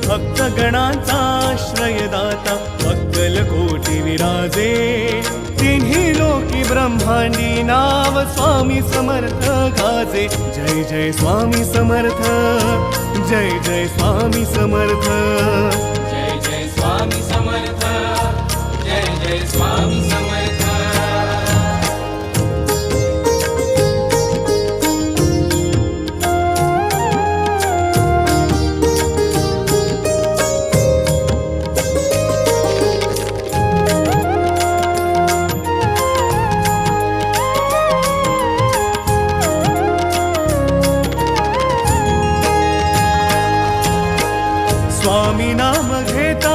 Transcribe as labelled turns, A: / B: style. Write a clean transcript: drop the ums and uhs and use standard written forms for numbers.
A: भक्तगणांचा आश्रयदाता अक्कलकोटी विराजे तिन्ही लोकी ब्रह्मांडी नाव स्वामी समर्थ गाजे जय जय स्वामी समर्थ जय जय स्वामी समर्थ
B: जय जय स्वामी समर्थ जय जय स्वामी समर्थ
A: स्वामी नाम घेता